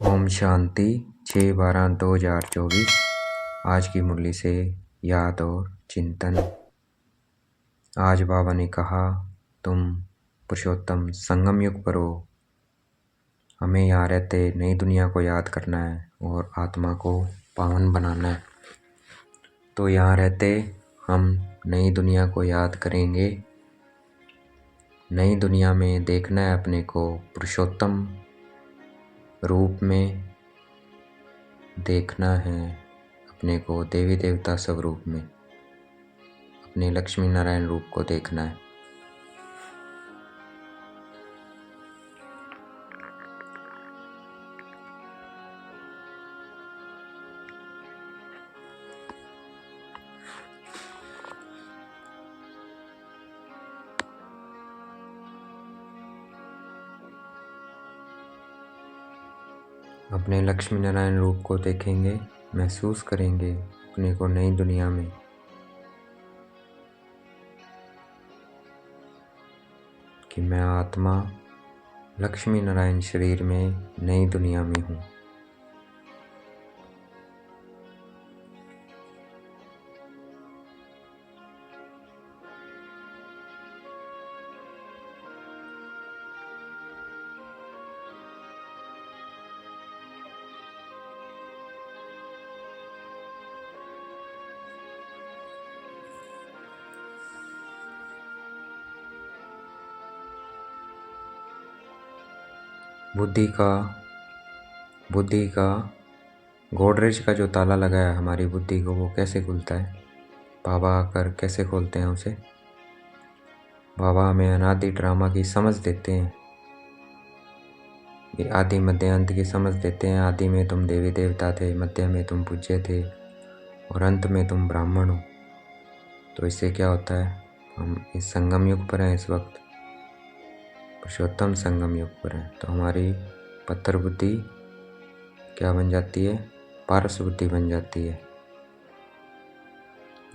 ओम शांति 6/12/2024। आज की मुरली से याद और चिंतन। आज बाबा ने कहा, तुम पुरुषोत्तम संगम युग पर हो। हमें यहाँ रहते नई दुनिया को याद करना है और आत्मा को पावन बनाना है। तो यहाँ रहते हम नई दुनिया को याद करेंगे। नई दुनिया में देखना है अपने को पुरुषोत्तम रूप में, देखना है अपने को देवी देवता स्वरूप में, अपने लक्ष्मी नारायण रूप को देखना है। अपने लक्ष्मी नारायण रूप को देखेंगे, महसूस करेंगे अपने को नई दुनिया में। कि मैं आत्मा लक्ष्मी नारायण शरीर में नई दुनिया में हूँ। बुद्धि का गोडरेज का जो ताला लगा है हमारी बुद्धि को, वो कैसे खुलता है? बाबा आकर कैसे खोलते हैं उसे? बाबा हमें अनादि ड्रामा की समझ देते हैं। ये आदि मध्य अंत की समझ देते हैं। आदि में तुम देवी देवता थे, मध्य में तुम पूज्य थे और अंत में तुम ब्राह्मण हो। तो इससे क्या होता है? हम इस संगम युग पर हैं, इस वक्त पुरुषोत्तम संगम युग पर हैं। तो हमारी पत्थर बुद्धि क्या बन जाती है? पारस बुद्धि बन जाती है।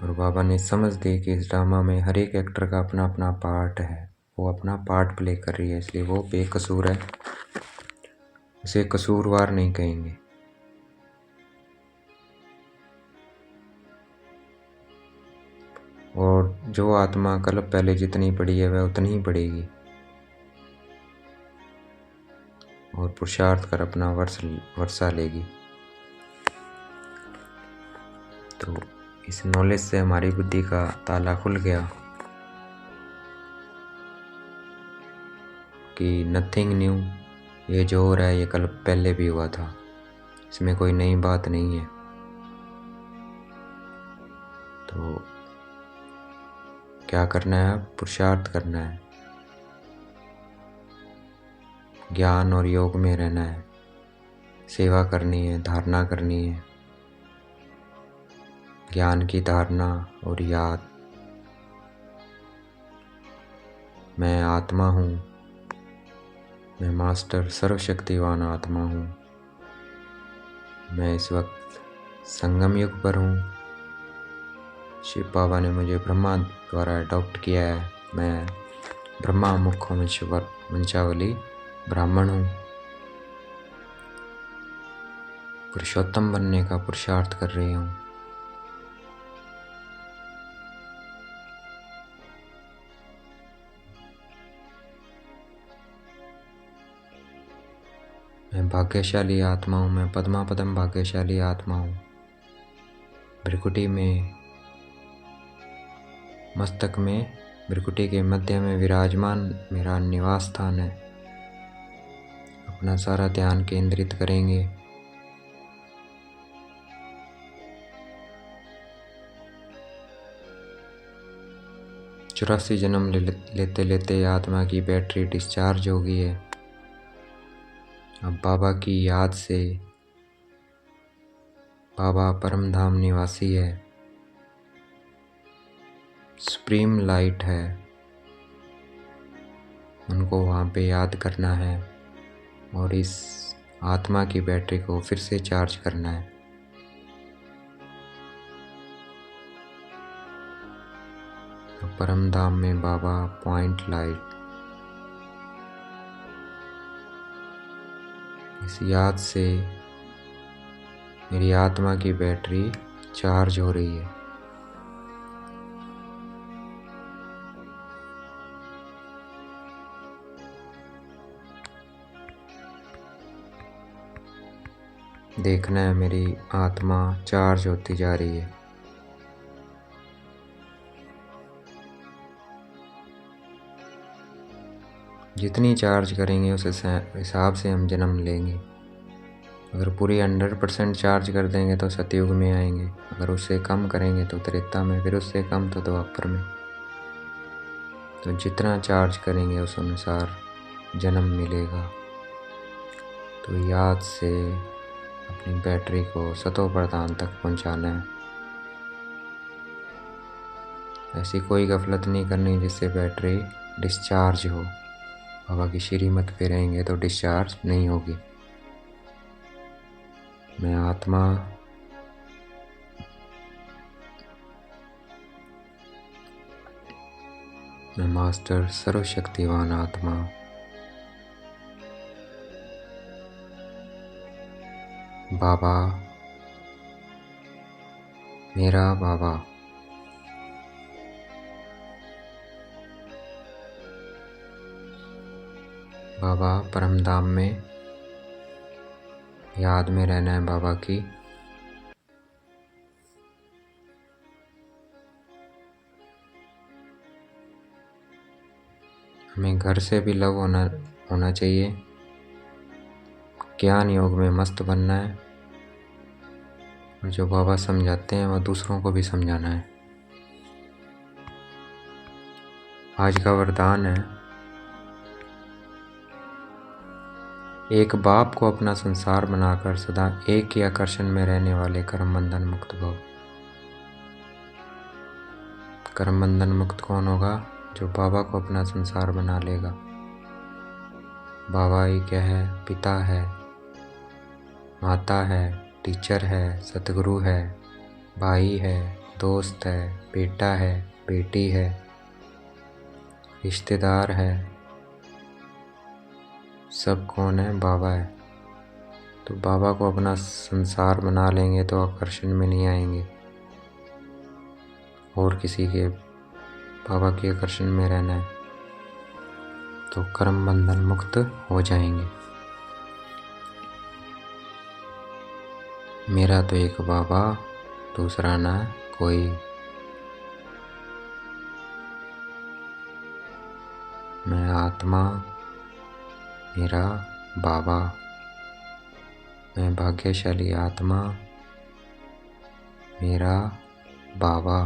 और बाबा ने समझ दी कि इस ड्रामा में हर एक एक्टर का अपना अपना पार्ट है, वो अपना पार्ट प्ले कर रही है, इसलिए वो बेकसूर है। उसे कसूरवार नहीं कहेंगे। और जो आत्मा कल्प पहले जितनी पड़ी है वह उतनी ही पड़ेगी और पुरुषार्थ कर अपना वर्षा लेगी। तो इस नॉलेज से हमारी बुद्धि का ताला खुल गया कि नथिंग न्यू, ये जो हो रहा है ये कल पहले भी हुआ था, इसमें कोई नई बात नहीं है। तो क्या करना है? पुरुषार्थ करना है, ज्ञान और योग में रहना है, सेवा करनी है, धारणा करनी है। ज्ञान की धारणा और याद, मैं आत्मा हूँ, मैं मास्टर सर्वशक्तिवान आत्मा हूँ। मैं इस वक्त संगम युग पर हूँ। शिव बाबा ने मुझे ब्रह्मा द्वारा अडॉप्ट किया है। मैं ब्रह्मा मुख वंशावली ब्राह्मण हूँ। पुरुषोत्तम बनने का पुरुषार्थ कर रही हूँ। मैं भाग्यशाली आत्मा हूँ। मैं पद्मा पदम भाग्यशाली आत्मा हूँ। भ्रिकुटी में, मस्तक में, भ्रिकुटी के मध्य में विराजमान मेरा निवास स्थान है। अपना सारा ध्यान केंद्रित करेंगे। चौरासी जन्म लेते लेते आत्मा की बैटरी डिस्चार्ज हो गई है। अब बाबा की याद से, बाबा परम धाम निवासी है, सुप्रीम लाइट है, उनको वहाँ पे याद करना है और इस आत्मा की बैटरी को फिर से चार्ज करना है। तो परम धाम में बाबा पॉइंट लाइट इस याद से मेरी आत्मा की बैटरी चार्ज हो रही है। देखना है मेरी आत्मा चार्ज होती जा रही है। जितनी चार्ज करेंगे उस हिसाब से हम जन्म लेंगे। अगर पूरी 100% चार्ज कर देंगे तो सतयुग में आएंगे, अगर उससे कम करेंगे तो त्रेता में, फिर उससे कम तो द्वापर में। तो जितना चार्ज करेंगे उस अनुसार जन्म मिलेगा। तो याद से अपनी बैटरी को सतो प्रधान तक पहुंचाना है। ऐसी कोई गफलत नहीं करनी जिससे बैटरी डिस्चार्ज हो। बाबा की श्रीमत पे रहेंगे तो डिस्चार्ज नहीं होगी। मैं आत्मा मैं मास्टर सर्वशक्तिवान आत्मा बाबा, मेरा बाबा, बाबा परमधाम में याद में रहना है बाबा की। हमें घर से भी लव होना चाहिए। ज्ञान योग में मस्त बनना है और जो बाबा समझाते हैं वह दूसरों को भी समझाना है। आज का वरदान है, एक बाप को अपना संसार बनाकर सदा एक ही आकर्षण में रहने वाले कर्म बंधन मुक्त भव। कर्म बंधन मुक्त कौन होगा? जो बाबा को अपना संसार बना लेगा। बाबा ही क्या है? पिता है, माता है, टीचर है, सतगुरु है, भाई है, दोस्त है, बेटा है, बेटी है, रिश्तेदार है। सब कौन है? बाबा है। तो बाबा को अपना संसार बना लेंगे तो आकर्षण में नहीं आएंगे और किसी के, बाबा के आकर्षण में रहना है तो कर्म बंधन मुक्त हो जाएंगे। मेरा तो एक बाबा, दूसरा ना कोई। मैं आत्मा, मेरा बाबा। मैं भाग्यशाली आत्मा, मेरा बाबा।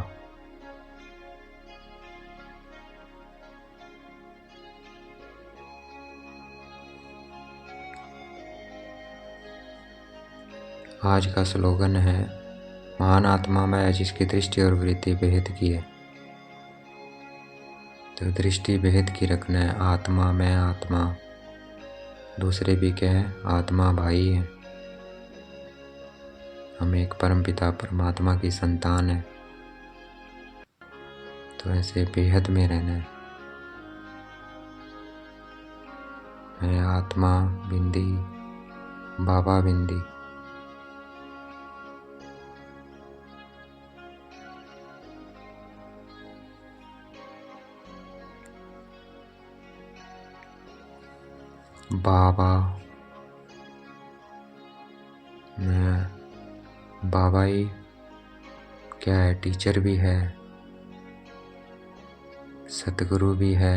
आज का स्लोगन है, महान आत्मा मैं जिसकी दृष्टि और वृत्ति भेद की है। तो दृष्टि भेद की रखना है। आत्मा, मैं आत्मा। दूसरे भी क्या है? आत्मा भाई है। हम एक परमपिता परमात्मा की संतान है। तो ऐसे बेहद में रहना है। मैं आत्मा बिंदी, बाबा बिंदी। बाबा, मैं बाबा ही क्या है? टीचर भी है, सतगुरु भी है,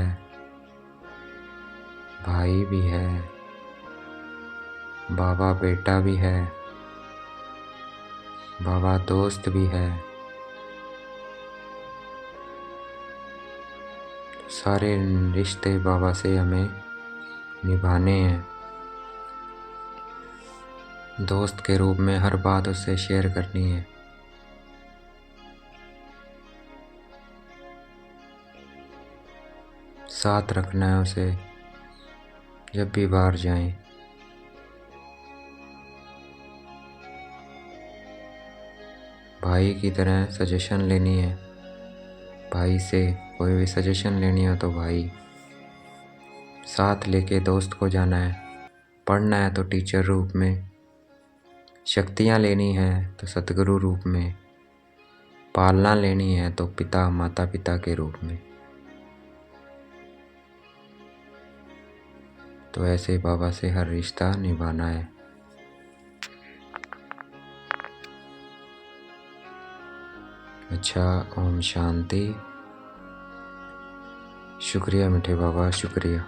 भाई भी है, बाबा बेटा भी है, बाबा दोस्त भी है। सारे रिश्ते बाबा से हमें निभाने हैं। दोस्त के रूप में हर बात उससे शेयर करनी है। साथ रखना है उसे जब भी बाहर जाएं। भाई की तरह सजेशन लेनी है। भाई से कोई भी सजेशन लेनी हो तो भाई साथ लेके दोस्त को जाना है। पढ़ना है तो टीचर रूप में, शक्तियाँ लेनी है तो सतगुरु रूप में, पालना लेनी है तो पिता माता पिता के रूप में। तो ऐसे बाबा से हर रिश्ता निभाना है। अच्छा, ओम शांति। शुक्रिया मीठे बाबा, शुक्रिया।